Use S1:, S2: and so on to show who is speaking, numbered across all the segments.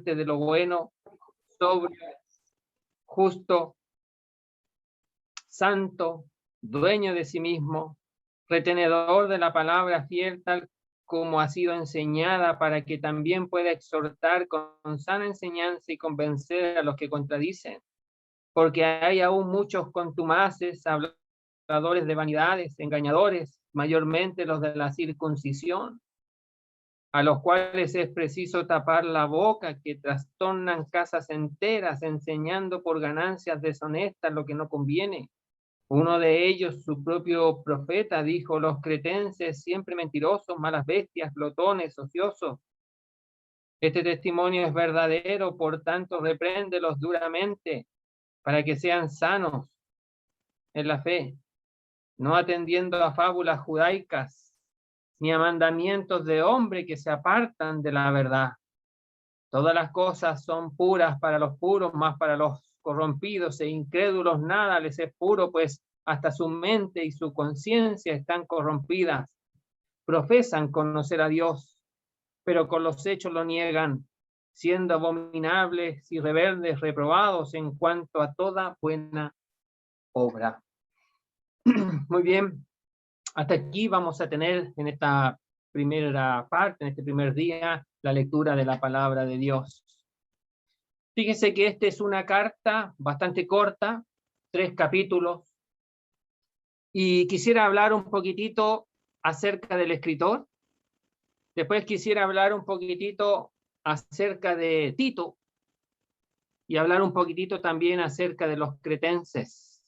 S1: de lo bueno, sobrio, justo, santo, dueño de sí mismo, retenedor de la palabra fiel tal como ha sido enseñada, para que también pueda exhortar con sana enseñanza y convencer a los que contradicen. Porque hay aún muchos contumaces, habladores de vanidades, engañadores, mayormente los de la circuncisión, a los cuales es preciso tapar la boca, que trastornan casas enteras, enseñando por ganancias deshonestas lo que no conviene. Uno de ellos, su propio profeta, dijo: los cretenses siempre mentirosos, malas bestias, glotones, ociosos. Este testimonio es verdadero, por tanto, repréndelos duramente, para que sean sanos en la fe, no atendiendo a fábulas judaicas, ni a mandamientos de hombre que se apartan de la verdad. Todas las cosas son puras para los puros, mas para los corrompidos e incrédulos nada les es puro, pues hasta su mente y su conciencia están corrompidas. Profesan conocer a Dios, pero con los hechos lo niegan, siendo abominables y rebeldes, reprobados en cuanto a toda buena obra. Muy bien, hasta aquí vamos a tener en esta primera parte, en este primer día, la lectura de la palabra de Dios. Fíjese que esta es una carta bastante corta, 3 capítulos, y quisiera hablar un poquitito acerca del escritor. Después quisiera hablar un poquitito acerca de Tito y hablar un poquitito también acerca de los cretenses.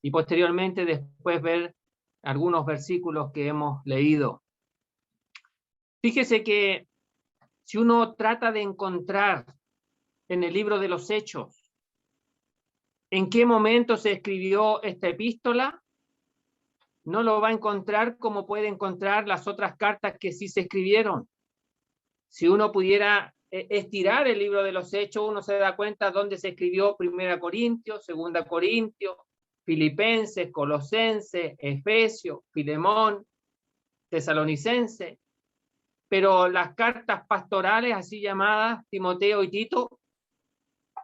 S1: Y posteriormente después ver algunos versículos que hemos leído. Fíjese que si uno trata de encontrar en el libro de los Hechos en qué momento se escribió esta epístola, no lo va a encontrar como puede encontrar las otras cartas que sí se escribieron. Si uno pudiera estirar el libro de los Hechos, uno se da cuenta dónde se escribió 1 Corintios, 2 Corintios, Filipenses, Colosenses, Efesios, Filemón, Tesalonicenses. Pero las cartas pastorales, así llamadas, Timoteo y Tito,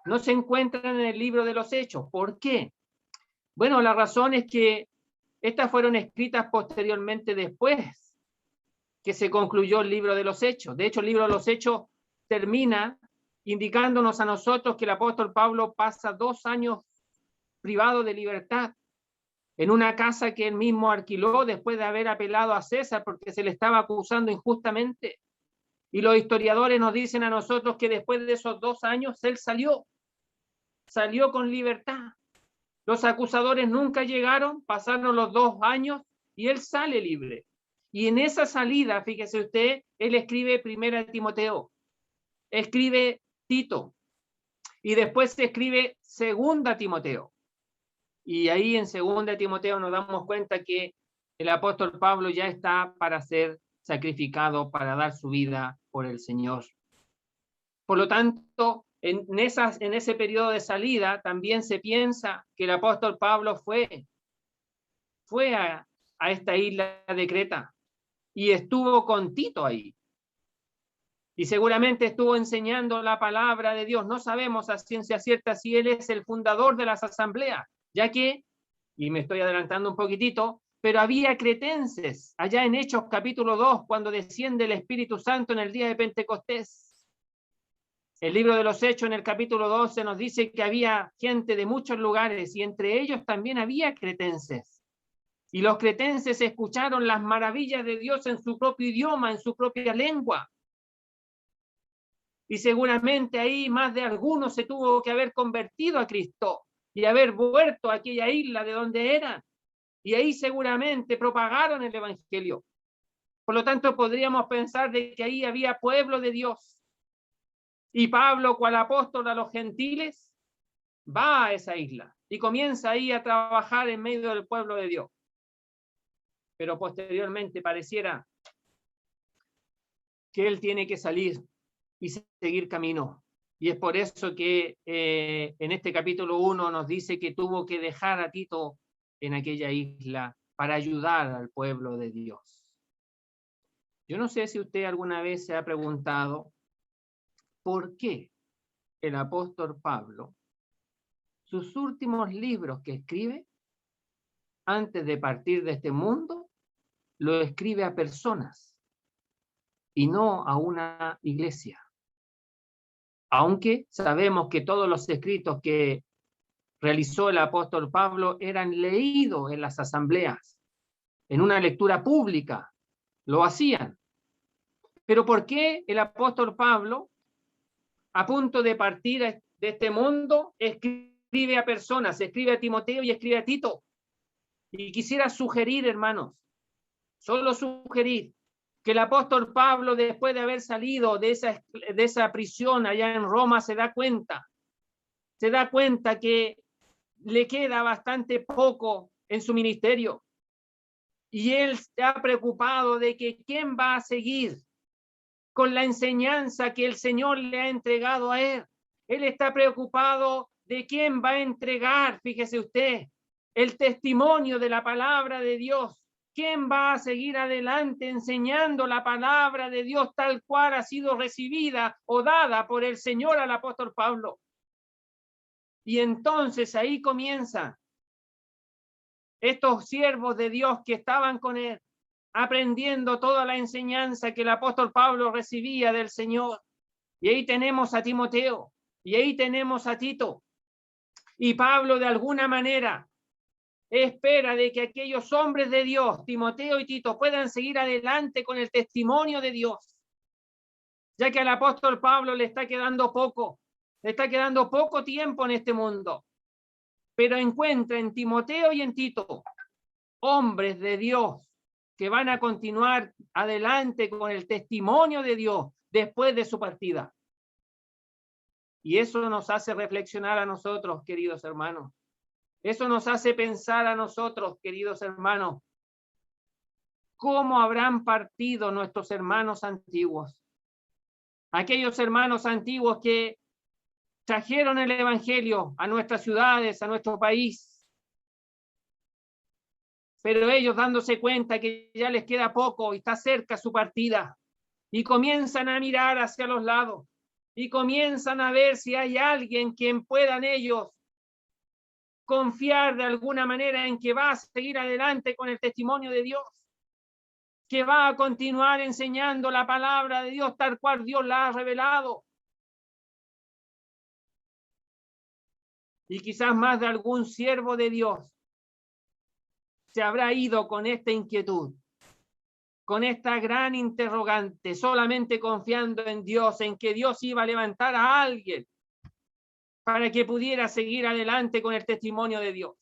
S1: no se encuentran en el libro de los Hechos. ¿Por qué? Bueno, la razón es que estas fueron escritas posteriormente, después que se concluyó el libro de los Hechos. De hecho, el libro de los Hechos termina indicándonos a nosotros que el apóstol Pablo pasa 2 años privado de libertad en una casa que él mismo alquiló después de haber apelado a César porque se le estaba acusando injustamente. Y los historiadores nos dicen a nosotros que después de esos 2 años él salió con libertad. Los acusadores nunca llegaron, pasaron los 2 años y él sale libre. Y en esa salida, fíjese usted, él escribe 1 Timoteo, escribe Tito, y después se escribe 2 Timoteo. Y ahí en 2 Timoteo nos damos cuenta que el apóstol Pablo ya está para ser sacrificado, para dar su vida por el Señor. Por lo tanto, en ese periodo de salida también se piensa que el apóstol Pablo fue a esta isla de Creta y estuvo con Tito ahí. Y seguramente estuvo enseñando la palabra de Dios. No sabemos a ciencia cierta si él es el fundador de las asambleas, ya que, y me estoy adelantando un poquitito, pero había cretenses allá en Hechos capítulo 2, cuando desciende el Espíritu Santo en el día de Pentecostés. El libro de los Hechos en el capítulo 12 nos dice que había gente de muchos lugares y entre ellos también había cretenses. Y los cretenses escucharon las maravillas de Dios en su propio idioma, en su propia lengua. Y seguramente ahí más de alguno se tuvo que haber convertido a Cristo y haber vuelto a aquella isla de donde eran. Y ahí seguramente propagaron el evangelio. Por lo tanto, podríamos pensar de que ahí había pueblo de Dios. Y Pablo, cual apóstol a los gentiles, va a esa isla y comienza ahí a trabajar en medio del pueblo de Dios. Pero posteriormente pareciera que él tiene que salir y seguir camino. Y es por eso que en este capítulo 1 nos dice que tuvo que dejar a Tito en aquella isla para ayudar al pueblo de Dios. Yo no sé si usted alguna vez se ha preguntado por qué el apóstol Pablo, sus últimos libros que escribe, antes de partir de este mundo, lo escribe a personas y no a una iglesia. Aunque sabemos que todos los escritos que realizó el apóstol Pablo eran leídos en las asambleas, en una lectura pública, lo hacían. Pero ¿por qué el apóstol Pablo, a punto de partir de este mundo, escribe a personas, escribe a Timoteo y escribe a Tito? Y quisiera sugerir, hermanos, solo sugerir, que el apóstol Pablo, después de haber salido de esa prisión allá en Roma, se da cuenta que le queda bastante poco en su ministerio. Y él está preocupado de que quién va a seguir con la enseñanza que el Señor le ha entregado a él. Él está preocupado de quién va a entregar, fíjese usted, el testimonio de la palabra de Dios. ¿Quién va a seguir adelante enseñando la palabra de Dios tal cual ha sido recibida o dada por el Señor al apóstol Pablo? Y entonces ahí comienzan estos siervos de Dios que estaban con él, aprendiendo toda la enseñanza que el apóstol Pablo recibía del Señor. Y ahí tenemos a Timoteo, y ahí tenemos a Tito. Y Pablo, de alguna manera, espera de que aquellos hombres de Dios, Timoteo y Tito, puedan seguir adelante con el testimonio de Dios, ya que al apóstol Pablo le está quedando poco tiempo en este mundo, pero encuentra en Timoteo y en Tito hombres de Dios que van a continuar adelante con el testimonio de Dios después de su partida. Y eso nos hace reflexionar a nosotros, queridos hermanos. Eso nos hace pensar a nosotros, queridos hermanos, cómo habrán partido nuestros hermanos antiguos. Aquellos hermanos antiguos que trajeron el evangelio a nuestras ciudades, a nuestro país. Pero ellos, dándose cuenta que ya les queda poco y está cerca su partida, y comienzan a mirar hacia los lados, y comienzan a ver si hay alguien quien puedan ellos confiar de alguna manera en que va a seguir adelante con el testimonio de Dios, que va a continuar enseñando la palabra de Dios tal cual Dios la ha revelado. Y quizás más de algún siervo de Dios se habrá ido con esta inquietud, con esta gran interrogante, solamente confiando en Dios, en que Dios iba a levantar a alguien para que pudiera seguir adelante con el testimonio de Dios.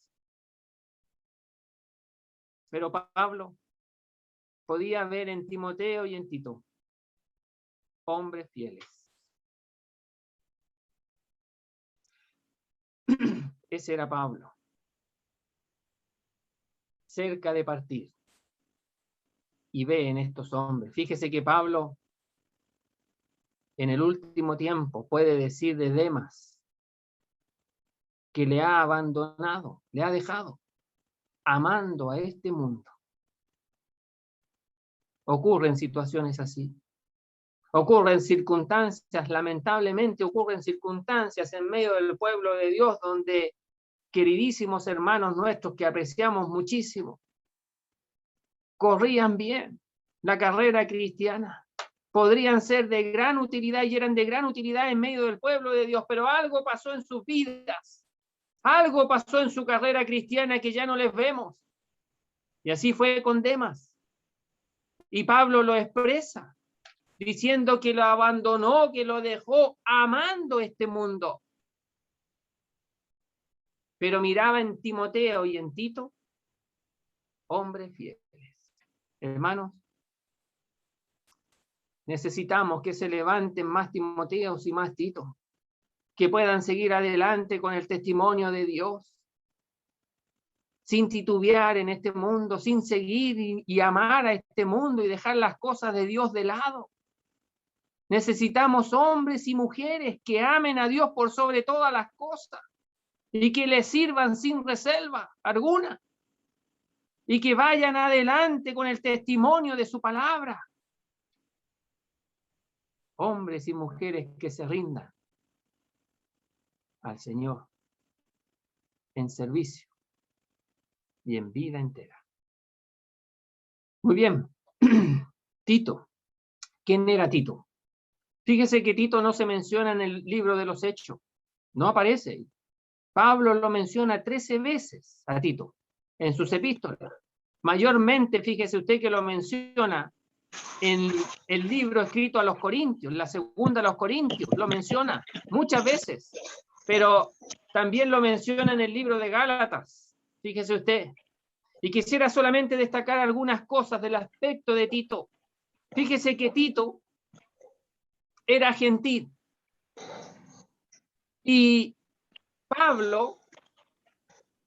S1: Pero Pablo podía ver en Timoteo y en Tito hombres fieles. Ese era Pablo, cerca de partir, y ve en estos hombres. Fíjese que Pablo en el último tiempo puede decir de Demas que le ha abandonado, le ha dejado, amando a este mundo. Ocurren situaciones así. Ocurren circunstancias, lamentablemente ocurren circunstancias en medio del pueblo de Dios donde queridísimos hermanos nuestros que apreciamos muchísimo, corrían bien la carrera cristiana, podrían ser de gran utilidad y eran de gran utilidad en medio del pueblo de Dios, pero algo pasó en sus vidas, algo pasó en su carrera cristiana que ya no les vemos. Y así fue con Demas. Y Pablo lo expresa, diciendo que lo abandonó, que lo dejó amando este mundo. Pero miraba en Timoteo y en Tito hombres fieles. Hermanos, necesitamos que se levanten más Timoteos y más Titos, que puedan seguir adelante con el testimonio de Dios, sin titubear en este mundo, sin seguir y amar a este mundo y dejar las cosas de Dios de lado. Necesitamos hombres y mujeres que amen a Dios por sobre todas las cosas y que le sirvan sin reserva alguna y que vayan adelante con el testimonio de su palabra. hombres y mujeres que se rindan al Señor en servicio y en vida entera. Muy bien. Tito. ¿Quién era Tito? Fíjese que Tito no se menciona en el libro de los Hechos. No aparece. Pablo lo menciona 13 veces a Tito en sus epístolas. Mayormente, fíjese usted que lo menciona en el libro escrito a los Corintios, la segunda a los Corintios, lo menciona muchas veces, pero también lo menciona en el libro de Gálatas, fíjese usted. Y quisiera solamente destacar algunas cosas del aspecto de Tito. Fíjese que Tito era gentil y Pablo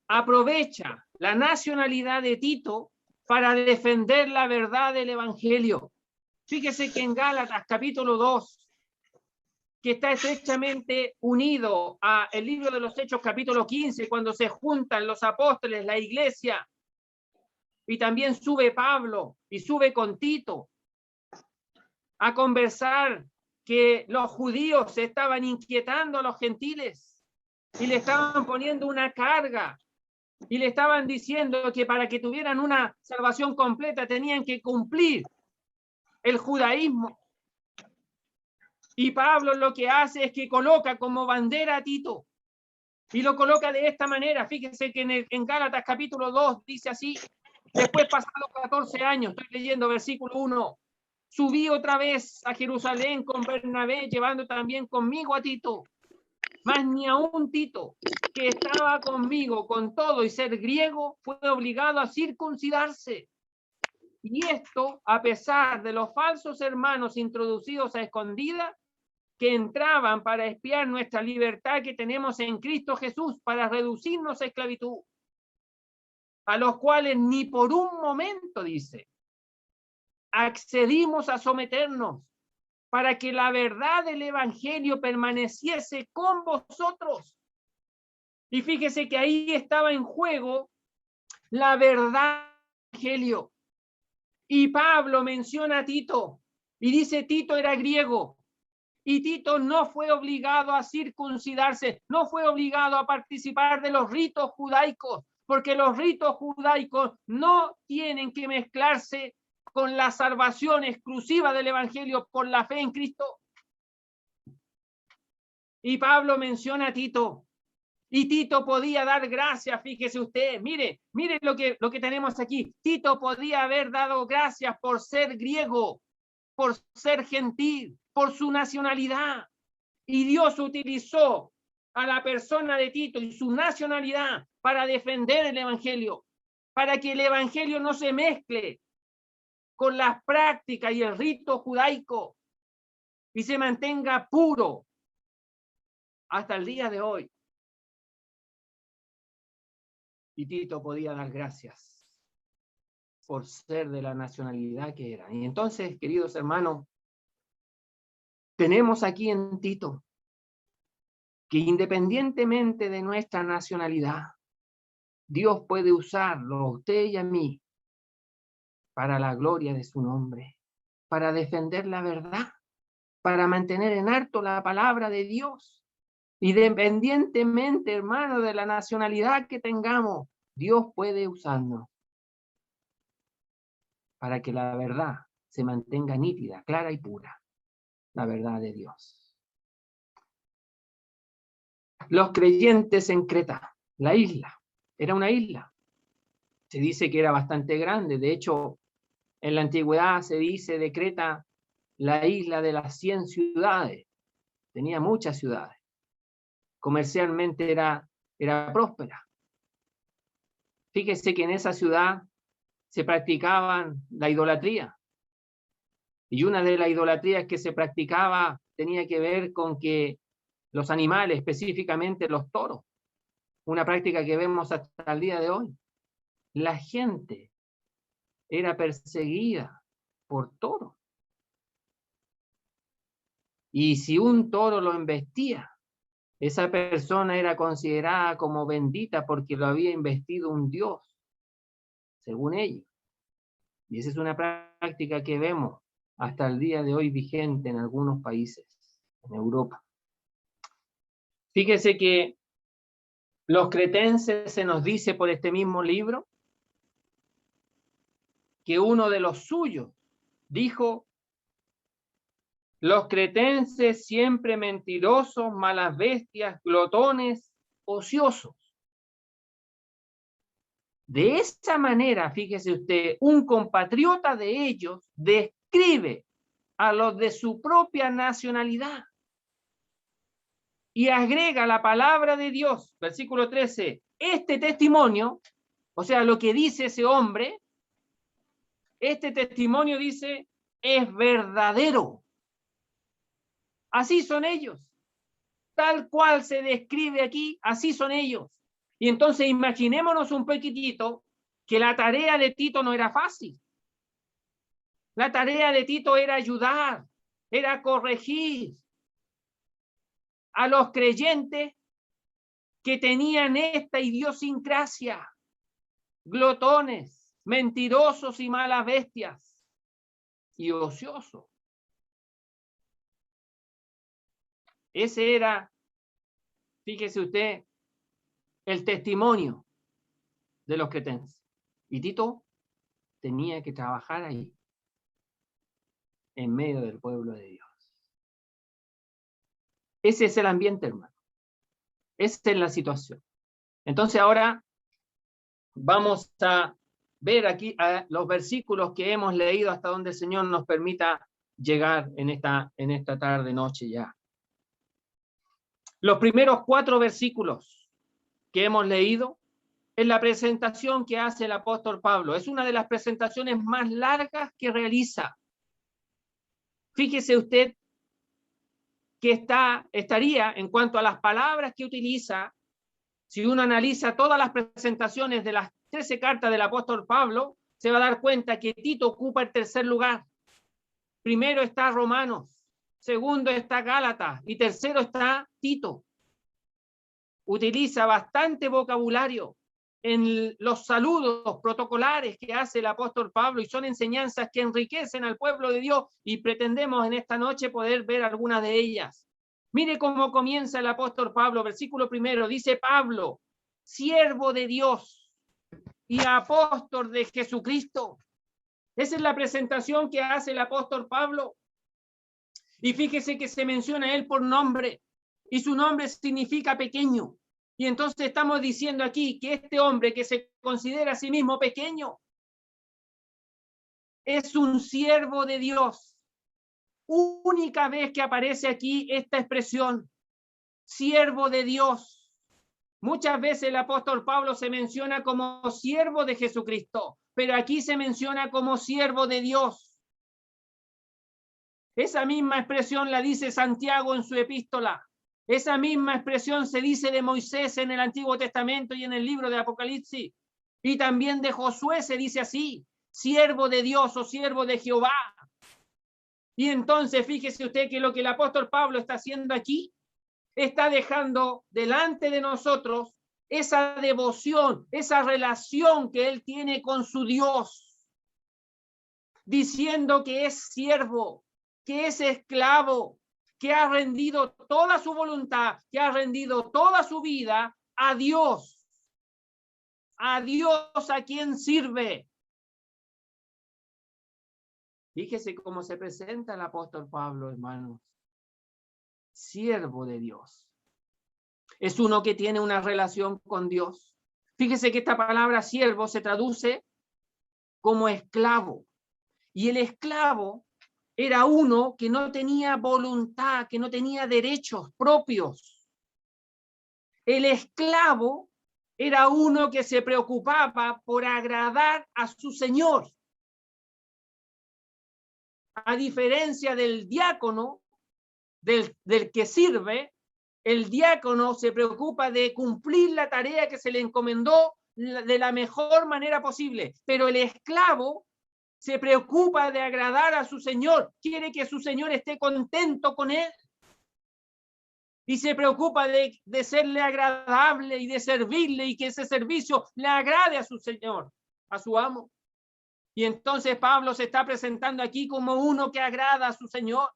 S1: aprovecha la nacionalidad de Tito para defender la verdad del Evangelio. Fíjese que en Gálatas capítulo 2, que está estrechamente unido a el libro de los Hechos capítulo 15, cuando se juntan los apóstoles, la iglesia, y también sube Pablo y sube con Tito a conversar que los judíos se estaban inquietando a los gentiles y le estaban poniendo una carga y le estaban diciendo que para que tuvieran una salvación completa tenían que cumplir el judaísmo. Y Pablo lo que hace es que coloca como bandera a Tito y lo coloca de esta manera. Fíjense que en Gálatas capítulo 2 dice así: después, pasados 14 años, estoy leyendo versículo 1, subí otra vez a Jerusalén con Bernabé, llevando también conmigo a Tito. Mas ni aun Tito, que estaba conmigo con todo y ser griego, fue obligado a circuncidarse. Y esto a pesar de los falsos hermanos introducidos a escondidas, que entraban para espiar nuestra libertad que tenemos en Cristo Jesús, para reducirnos a esclavitud, a los cuales ni por un momento, dice, accedimos a someternos, para que la verdad del Evangelio permaneciese con vosotros. Y fíjese que ahí estaba en juego la verdad del Evangelio. Y Pablo menciona a Tito, y dice Tito era griego, y Tito no fue obligado a circuncidarse, no fue obligado a participar de los ritos judaicos, porque los ritos judaicos no tienen que mezclarse con la salvación exclusiva del Evangelio por la fe en Cristo. Y Pablo menciona a Tito, y Tito podía dar gracias, fíjese usted, mire lo que tenemos aquí. Tito podía haber dado gracias por ser griego, por ser gentil, por su nacionalidad. Y Dios utilizó a la persona de Tito y su nacionalidad para defender el Evangelio, para que el Evangelio no se mezcle con las prácticas y el rito judaico y se mantenga puro hasta el día de hoy. Y Tito podía dar gracias por ser de la nacionalidad que era. Y entonces, queridos hermanos, tenemos aquí en Tito que independientemente de nuestra nacionalidad, Dios puede usarlo a usted y a mí para la gloria de su nombre, para defender la verdad, para mantener en alto la palabra de Dios. Independientemente, hermano, de la nacionalidad que tengamos, Dios puede usarnos para que la verdad se mantenga nítida, clara y pura, la verdad de Dios. Los creyentes en Creta, la isla, era una isla. Se dice que era bastante grande. De hecho, en la antigüedad se dice de Creta la isla de las 100 ciudades. Tenía muchas ciudades. Comercialmente era próspera. Fíjese que en esa ciudad se practicaban la idolatría. Y una de las idolatrías que se practicaba tenía que ver con que los animales, específicamente los toros, una práctica que vemos hasta el día de hoy, la gente era perseguida por toros. Y si un toro lo embestía, esa persona era considerada como bendita porque lo había investido un dios, según ellos. Y esa es una práctica que vemos hasta el día de hoy vigente en algunos países, en Europa. Fíjese que los cretenses se nos dice por este mismo libro que uno de los suyos dijo: los cretenses siempre mentirosos, malas bestias, glotones, ociosos. De esa manera, fíjese usted, un compatriota de ellos describe a los de su propia nacionalidad y agrega la palabra de Dios, versículo 13, este testimonio, o sea, lo que dice ese hombre, este testimonio dice, es verdadero. Así son ellos. Tal cual se describe aquí, así son ellos. Y entonces imaginémonos un poquitito que la tarea de Tito no era fácil. La tarea de Tito era ayudar, era corregir a los creyentes que tenían esta idiosincrasia, glotones, mentirosos y malas bestias, y ociosos. Ese era, fíjese usted, el testimonio de los cretenses. Y Tito tenía que trabajar ahí, en medio del pueblo de Dios. Ese es el ambiente, hermano. Esa es la situación. Entonces ahora vamos a ver aquí a los versículos que hemos leído hasta donde el Señor nos permita llegar en esta tarde, noche ya. Los primeros 4 versículos que hemos leído es la presentación que hace el apóstol Pablo. Es una de las presentaciones más largas que realiza. Fíjese usted que estaría en cuanto a las palabras que utiliza. Si uno analiza todas las presentaciones de las 13 cartas del apóstol Pablo, se va a dar cuenta que Tito ocupa el tercer lugar. Primero está Romanos, segundo está Gálatas y tercero está Tito. Utiliza bastante vocabulario en los saludos protocolares que hace el apóstol Pablo y son enseñanzas que enriquecen al pueblo de Dios y pretendemos en esta noche poder ver algunas de ellas. Mire cómo comienza el apóstol Pablo, versículo 1, dice Pablo, siervo de Dios y apóstol de Jesucristo. Esa es la presentación que hace el apóstol Pablo. Y fíjese que se menciona a él por nombre y su nombre significa pequeño. Y entonces estamos diciendo aquí que este hombre que se considera a sí mismo pequeño es un siervo de Dios. Única vez que aparece aquí esta expresión, siervo de Dios. Muchas veces el apóstol Pablo se menciona como siervo de Jesucristo, pero aquí se menciona como siervo de Dios. Esa misma expresión la dice Santiago en su epístola. Esa misma expresión se dice de Moisés en el Antiguo Testamento y en el libro de Apocalipsis. Y también de Josué se dice así, siervo de Dios o siervo de Jehová. Y entonces fíjese usted que lo que el apóstol Pablo está haciendo aquí, está dejando delante de nosotros esa devoción, esa relación que él tiene con su Dios, diciendo que es siervo, que es esclavo, que ha rendido toda su voluntad, que ha rendido toda su vida a Dios a quien sirve. Fíjese cómo se presenta el apóstol Pablo, hermanos. Siervo de Dios. Es uno que tiene una relación con Dios. Fíjese que esta palabra siervo se traduce como esclavo. Y el esclavo era uno que no tenía voluntad, que no tenía derechos propios. El esclavo era uno que se preocupaba por agradar a su señor. A diferencia del diácono, del que sirve, el diácono se preocupa de cumplir la tarea que se le encomendó de la mejor manera posible, pero el esclavo se preocupa de agradar a su señor, quiere que su señor esté contento con él y se preocupa de serle agradable y de servirle y que ese servicio le agrade a su señor, a su amo. Y entonces Pablo se está presentando aquí como uno que agrada a su Señor,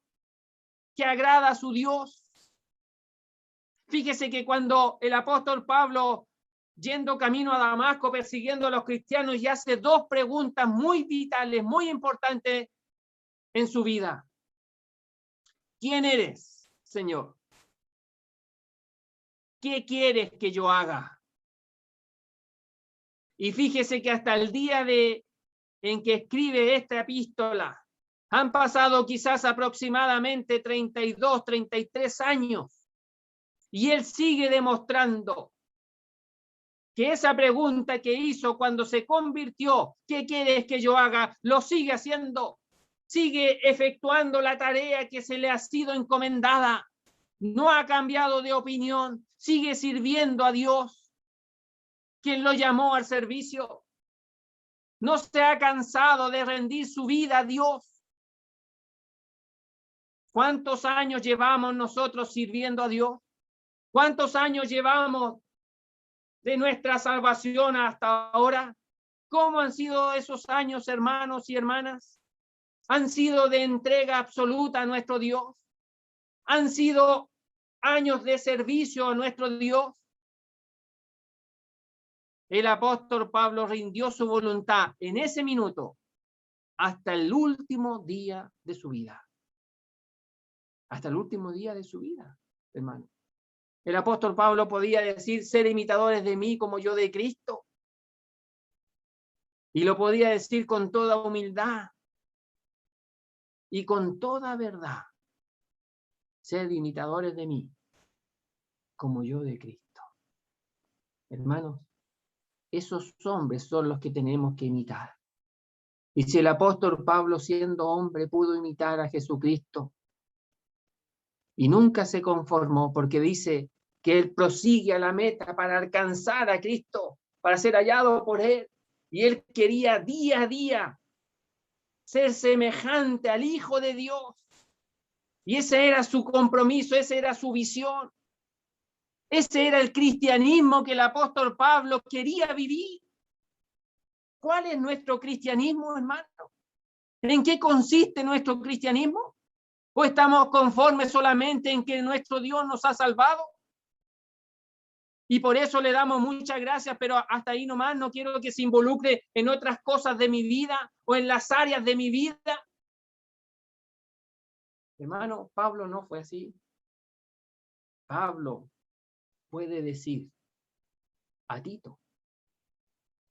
S1: que agrada a su Dios. Fíjese que cuando el apóstol Pablo, yendo camino a Damasco, persiguiendo a los cristianos, y hace dos preguntas muy vitales, muy importantes en su vida. ¿Quién eres, Señor? ¿Qué quieres que yo haga? Y fíjese que hasta el día en que escribe esta epístola, han pasado quizás aproximadamente 32, 33 años, y él sigue demostrando que esa pregunta que hizo cuando se convirtió, ¿qué quieres que yo haga?, lo sigue haciendo, sigue efectuando la tarea que se le ha sido encomendada, no ha cambiado de opinión, sigue sirviendo a Dios, quien lo llamó al servicio. No se ha cansado de rendir su vida a Dios. ¿Cuántos años llevamos nosotros sirviendo a Dios? ¿Cuántos años llevamos de nuestra salvación hasta ahora? ¿Cómo han sido esos años, hermanos y hermanas? ¿Han sido de entrega absoluta a nuestro Dios? ¿Han sido años de servicio a nuestro Dios? El apóstol Pablo rindió su voluntad en ese minuto hasta el último día de su vida. Hasta el último día de su vida, hermano. El apóstol Pablo podía decir, ser imitadores de mí como yo de Cristo. Y lo podía decir con toda humildad y con toda verdad. Ser imitadores de mí como yo de Cristo. Hermanos, esos hombres son los que tenemos que imitar. Y si el apóstol Pablo, siendo hombre, pudo imitar a Jesucristo y nunca se conformó, porque dice que él prosigue a la meta para alcanzar a Cristo, para ser hallado por él, y él quería día a día ser semejante al Hijo de Dios, y ese era su compromiso, esa era su visión. Ese era el cristianismo que el apóstol Pablo quería vivir. ¿Cuál es nuestro cristianismo, hermano? ¿En qué consiste nuestro cristianismo? ¿O estamos conformes solamente en que nuestro Dios nos ha salvado? Y por eso le damos muchas gracias, pero hasta ahí nomás, no quiero que se involucre en otras cosas de mi vida o en las áreas de mi vida. Hermano, Pablo no fue así. Pablo puede decir a Tito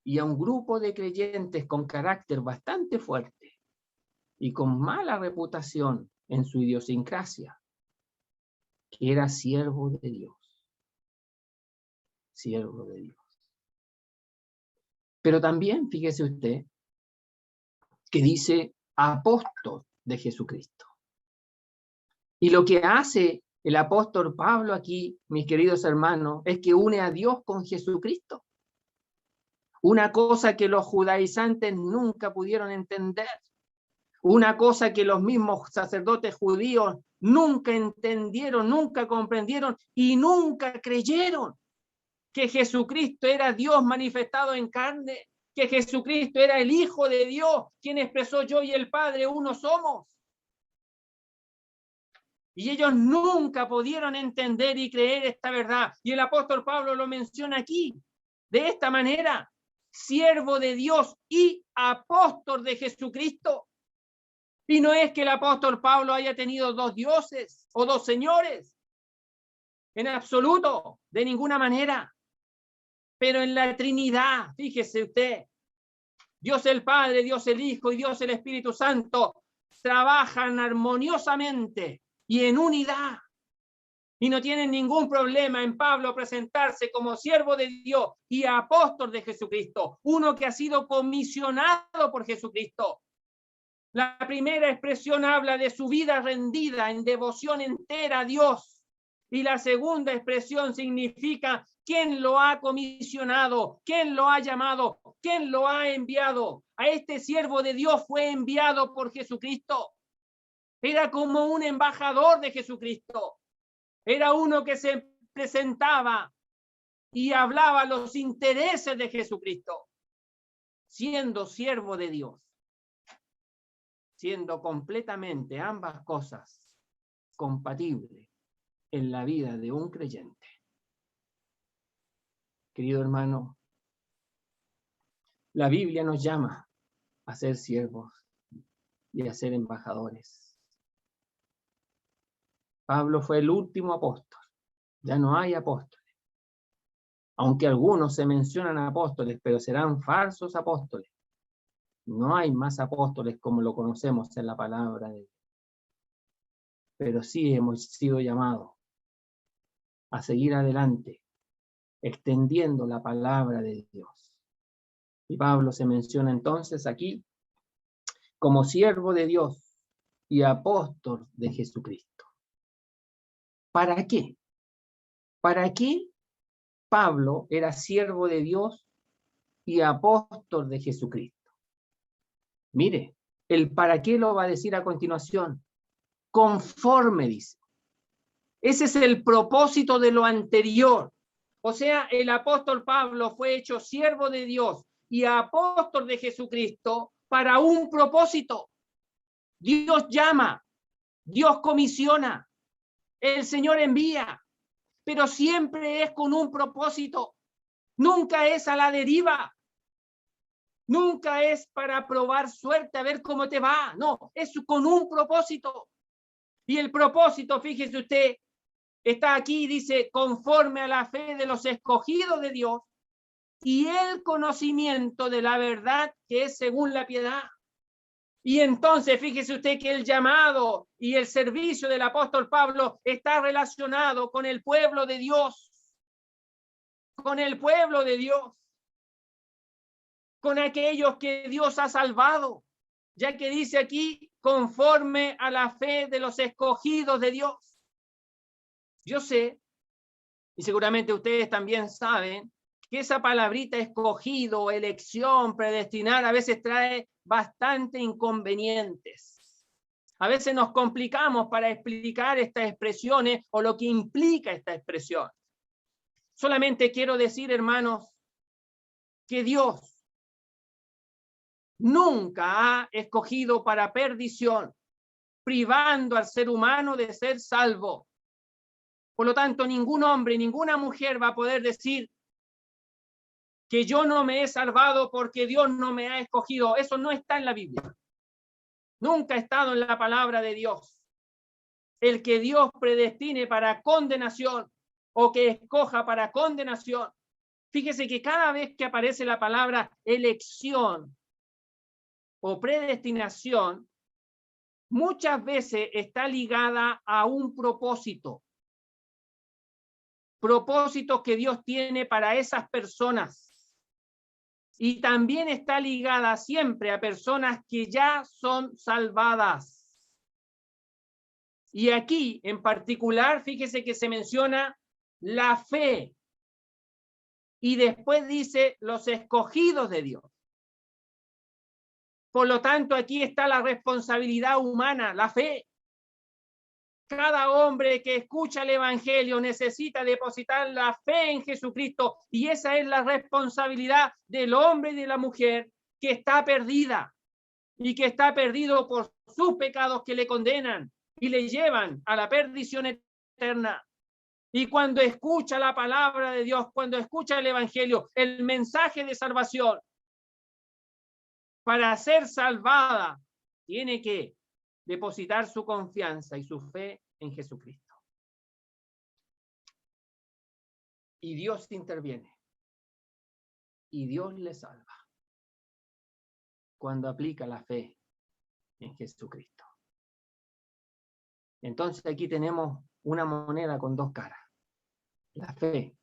S1: y a un grupo de creyentes con carácter bastante fuerte y con mala reputación en su idiosincrasia, que era siervo de Dios. Siervo de Dios. Pero también, fíjese usted, que dice apóstol de Jesucristo. Y lo que hace el apóstol Pablo aquí, mis queridos hermanos, es que une a Dios con Jesucristo. Una cosa que los judaizantes nunca pudieron entender. Una cosa que los mismos sacerdotes judíos nunca entendieron, nunca comprendieron y nunca creyeron. Que Jesucristo era Dios manifestado en carne, que Jesucristo era el Hijo de Dios, quien expresó yo y el Padre uno somos. Y ellos nunca pudieron entender y creer esta verdad. Y el apóstol Pablo lo menciona aquí, de esta manera, siervo de Dios y apóstol de Jesucristo. Y no es que el apóstol Pablo haya tenido dos dioses o dos señores, en absoluto, de ninguna manera. Pero en la Trinidad, fíjese usted, Dios el Padre, Dios el Hijo y Dios el Espíritu Santo trabajan armoniosamente y en unidad. Y no tienen ningún problema en Pablo presentarse como siervo de Dios y apóstol de Jesucristo, uno que ha sido comisionado por Jesucristo. La primera expresión habla de su vida rendida en devoción entera a Dios. Y la segunda expresión significa quién lo ha comisionado, quién lo ha llamado, quién lo ha enviado. A este siervo de Dios fue enviado por Jesucristo. Era como un embajador de Jesucristo. Era uno que se presentaba y hablaba los intereses de Jesucristo, siendo siervo de Dios. siendo completamente ambas cosas compatibles en la vida de un creyente. Querido hermano, la Biblia nos llama a ser siervos y a ser embajadores. Pablo fue el último apóstol. Ya no hay apóstoles. Aunque algunos se mencionan apóstoles, pero serán falsos apóstoles. No hay más apóstoles como lo conocemos en la palabra de Dios. Pero sí hemos sido llamados a seguir adelante, extendiendo la palabra de Dios. Y Pablo se menciona entonces aquí como siervo de Dios y apóstol de Jesucristo. ¿Para qué? ¿Para qué Pablo era siervo de Dios y apóstol de Jesucristo? Mire, el para qué lo va a decir a continuación. Conforme, dice. Ese es el propósito de lo anterior. O sea, el apóstol Pablo fue hecho siervo de Dios y apóstol de Jesucristo para un propósito. Dios llama, Dios comisiona, el Señor envía, pero siempre es con un propósito. Nunca es a la deriva. Nunca es para probar suerte, a ver cómo te va. No, es con un propósito. Y el propósito, fíjese usted, está aquí, dice, conforme a la fe de los escogidos de Dios y el conocimiento de la verdad que es según la piedad. Y entonces, fíjese usted que el llamado y el servicio del apóstol Pablo está relacionado con el pueblo de Dios. Con el pueblo de Dios. Con aquellos que Dios ha salvado. Ya que dice aquí, conforme a la fe de los escogidos de Dios. Yo sé, y seguramente ustedes también saben, que esa palabrita escogido, elección, predestinar, a veces trae bastante inconvenientes. A veces nos complicamos para explicar estas expresiones o lo que implica esta expresión. Solamente quiero decir, hermanos, que Dios nunca ha escogido para perdición, privando al ser humano de ser salvo. Por lo tanto, ningún hombre, ninguna mujer va a poder decir que yo no me he salvado porque Dios no me ha escogido. Eso no está en la Biblia. Nunca ha estado en la palabra de Dios. El que Dios predestine para condenación o que escoja para condenación. Fíjese que cada vez que aparece la palabra elección o predestinación, muchas veces está ligada a un propósito. Propósitos que Dios tiene para esas personas. Y también está ligada siempre a personas que ya son salvadas. Y aquí, en particular, fíjese que se menciona la fe. Y después dice los escogidos de Dios. Por lo tanto, aquí está la responsabilidad humana, la fe. Cada hombre que escucha el Evangelio necesita depositar la fe en Jesucristo y esa es la responsabilidad del hombre y de la mujer que está perdida y que está perdido por sus pecados que le condenan y le llevan a la perdición eterna. Y cuando escucha la palabra de Dios, cuando escucha el Evangelio, el mensaje de salvación, para ser salvada, tiene que depositar su confianza y su fe en Jesucristo. Y Dios interviene. Y Dios le salva cuando aplica la fe en Jesucristo. Entonces aquí tenemos una moneda con dos caras. La fe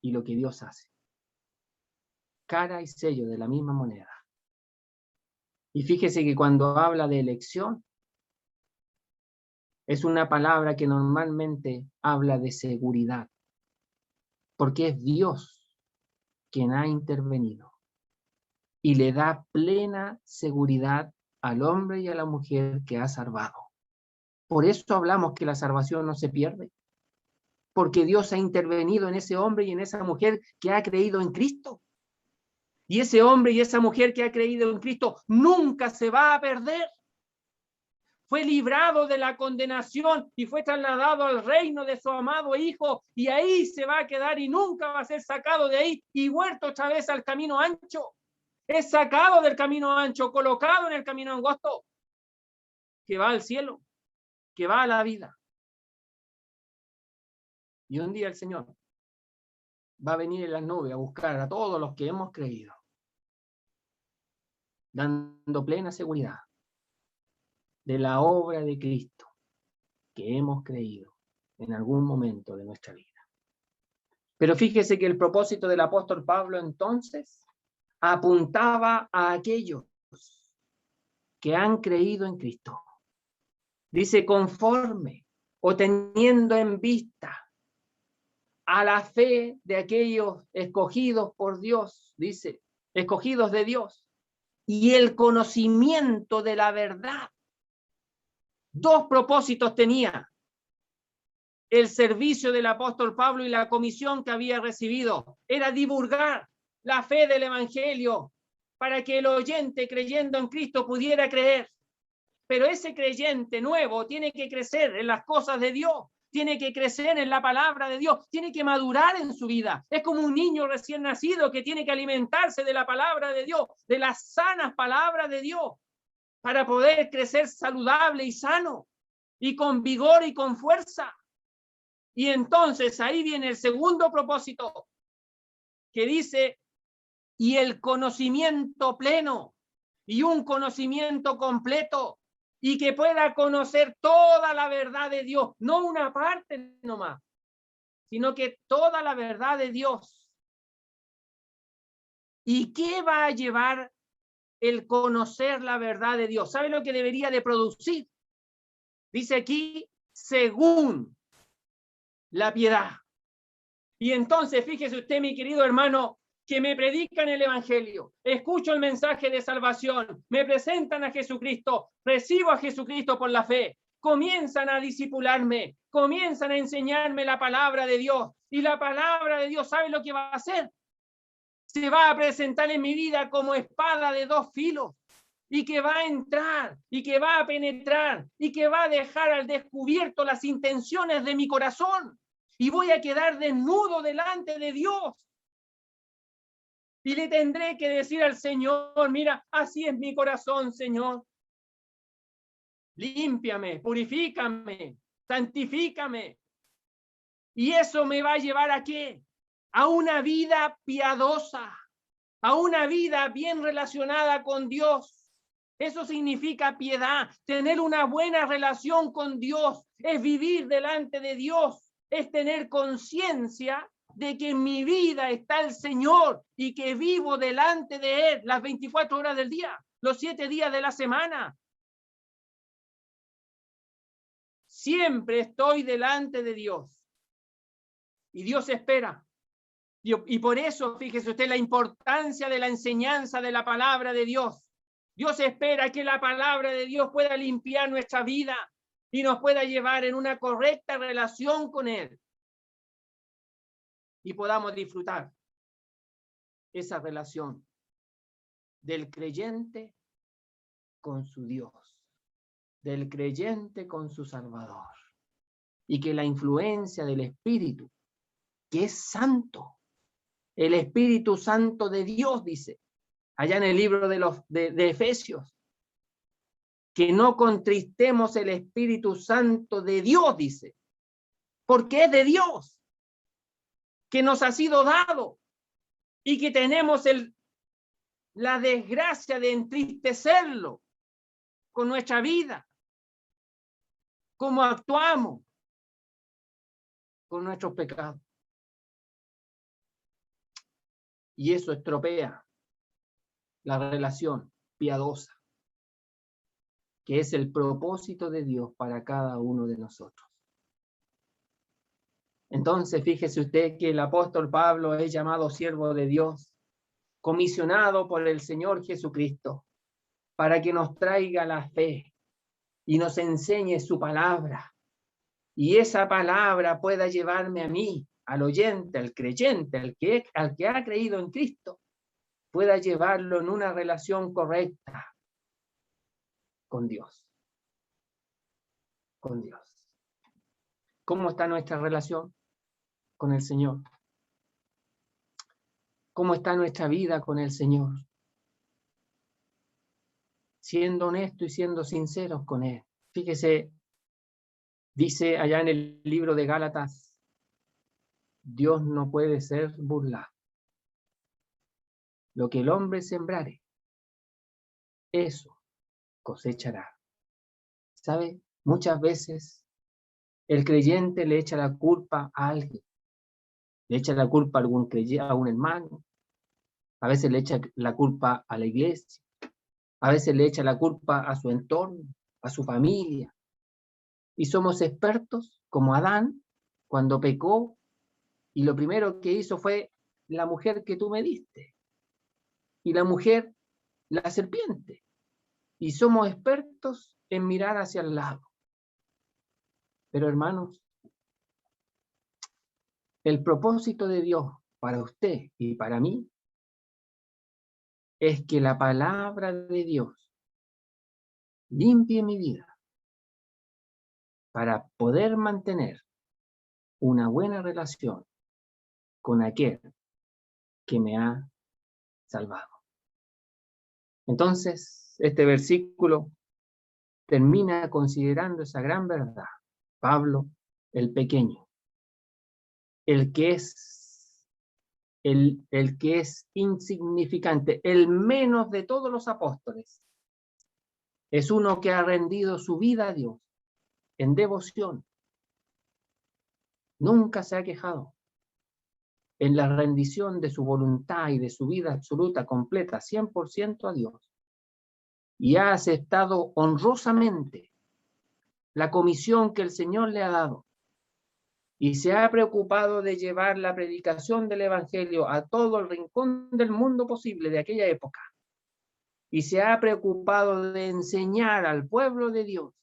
S1: y lo que Dios hace. Cara y sello de la misma moneda. Y fíjese que cuando habla de elección, es una palabra que normalmente habla de seguridad, porque es Dios quien ha intervenido y le da plena seguridad al hombre y a la mujer que ha salvado. Por eso hablamos que la salvación no se pierde, porque Dios ha intervenido en ese hombre y en esa mujer que ha creído en Cristo. Y ese hombre y esa mujer que ha creído en Cristo nunca se va a perder. fue librado de la condenación y fue trasladado al reino de su amado Hijo, y ahí se va a quedar y nunca va a ser sacado de ahí y vuelto otra vez al camino ancho. Es sacado del camino ancho, colocado en el camino angosto, que va al cielo, que va a la vida. Y un día el Señor va a venir en las nubes a buscar a todos los que hemos creído, dando plena seguridad de la obra de Cristo que hemos creído en algún momento de nuestra vida. Pero fíjese que el propósito del apóstol Pablo entonces apuntaba a aquellos que han creído en Cristo. Dice, conforme o teniendo en vista a la fe de aquellos escogidos por Dios, dice, escogidos de Dios, y el conocimiento de la verdad. Dos propósitos tenía el servicio del apóstol Pablo y la comisión que había recibido. Era divulgar la fe del evangelio para que el oyente creyendo en Cristo pudiera creer. Pero ese creyente nuevo tiene que crecer en las cosas de Dios, tiene que crecer en la palabra de Dios, tiene que madurar en su vida. Es como un niño recién nacido que tiene que alimentarse de la palabra de Dios, de las sanas palabras de Dios, para poder crecer saludable y sano, y con vigor y con fuerza. Y entonces ahí viene el segundo propósito, que dice, y el conocimiento pleno, y un conocimiento completo, y que pueda conocer toda la verdad de Dios, no una parte nomás, sino que toda la verdad de Dios. ¿Y qué va a llevar el conocer la verdad de Dios? ¿Sabe lo que debería de producir? Dice aquí, según la piedad. Y entonces, fíjese usted, mi querido hermano, que me predican el evangelio, escucho el mensaje de salvación, me presentan a Jesucristo, recibo a Jesucristo por la fe, comienzan a discipularme, comienzan a enseñarme la palabra de Dios, y la palabra de Dios, ¿sabe lo que va a hacer? Se va a presentar en mi vida como espada de dos filos, y que va a entrar, y que va a penetrar, y que va a dejar al descubierto las intenciones de mi corazón, y voy a quedar desnudo delante de Dios. Y le tendré que decir al Señor, mira, así es mi corazón, Señor. Límpiame, purifícame, santifícame. Y eso me va a llevar ¿a qué? A una vida piadosa, a una vida bien relacionada con Dios. Eso significa piedad, tener una buena relación con Dios, es vivir delante de Dios, es tener conciencia de que en mi vida está el Señor y que vivo delante de Él las 24 horas del día, los 7 días de la semana. Siempre estoy delante de Dios y Dios espera. Y por eso, fíjese usted, la importancia de la enseñanza de la palabra de Dios. Dios espera que la palabra de Dios pueda limpiar nuestra vida y nos pueda llevar en una correcta relación con Él. Y podamos disfrutar esa relación del creyente con su Dios, del creyente con su Salvador. Y que la influencia del Espíritu, que es santo, el Espíritu Santo de Dios, dice, allá en el libro de Efesios, que no contristemos el Espíritu Santo de Dios, dice, porque es de Dios, que nos ha sido dado y que tenemos la desgracia de entristecerlo con nuestra vida, cómo actuamos con nuestros pecados. Y eso estropea la relación piadosa, que es el propósito de Dios para cada uno de nosotros. Entonces, fíjese usted que el apóstol Pablo es llamado siervo de Dios, comisionado por el Señor Jesucristo, para que nos traiga la fe y nos enseñe su palabra. Y esa palabra pueda llevarme a mí, al oyente, al creyente, al que ha creído en Cristo, pueda llevarlo en una relación correcta con Dios. con Dios. ¿Cómo está nuestra relación con el Señor? ¿Cómo está nuestra vida con el Señor? Siendo honesto y siendo sinceros con Él. Fíjese, dice allá en el libro de Gálatas, Dios no puede ser burlado. Lo que el hombre sembrare, eso cosechará. ¿Sabe? Muchas veces el creyente le echa la culpa a alguien. Le echa la culpa a algún creyente, a un hermano. A veces le echa la culpa a la iglesia. A veces le echa la culpa a su entorno, a su familia. Y somos expertos, como Adán, cuando pecó, y lo primero que hizo fue la mujer que tú me diste. Y la mujer, la serpiente. Y somos expertos en mirar hacia el lado. Pero hermanos, el propósito de Dios para usted y para mí es que la palabra de Dios limpie mi vida para poder mantener una buena relación con aquel que me ha salvado. Entonces, este versículo termina considerando esa gran verdad. Pablo, el pequeño, el que es insignificante, el menos de todos los apóstoles, es uno que ha rendido su vida a Dios en devoción. Nunca se ha quejado. En la rendición de su voluntad y de su vida absoluta, completa, 100% a Dios. Y ha aceptado honrosamente la comisión que el Señor le ha dado. Y se ha preocupado de llevar la predicación del Evangelio a todo el rincón del mundo posible de aquella época. Y se ha preocupado de enseñar al pueblo de Dios,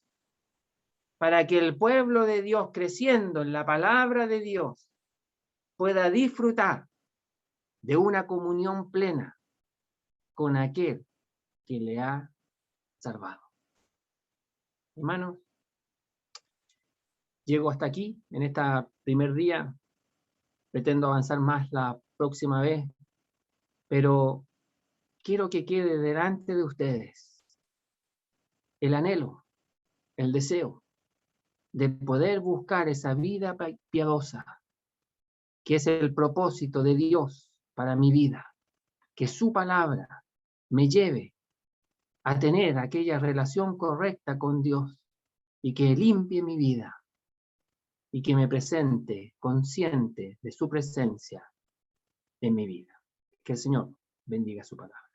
S1: para que el pueblo de Dios, creciendo en la palabra de Dios, pueda disfrutar de una comunión plena con aquel que le ha salvado. Hermanos, llego hasta aquí en este primer día. Pretendo avanzar más la próxima vez, pero quiero que quede delante de ustedes el anhelo, el deseo de poder buscar esa vida piadosa, que es el propósito de Dios para mi vida, que su palabra me lleve a tener aquella relación correcta con Dios y que limpie mi vida y que me presente consciente de su presencia en mi vida. Que el Señor bendiga su palabra.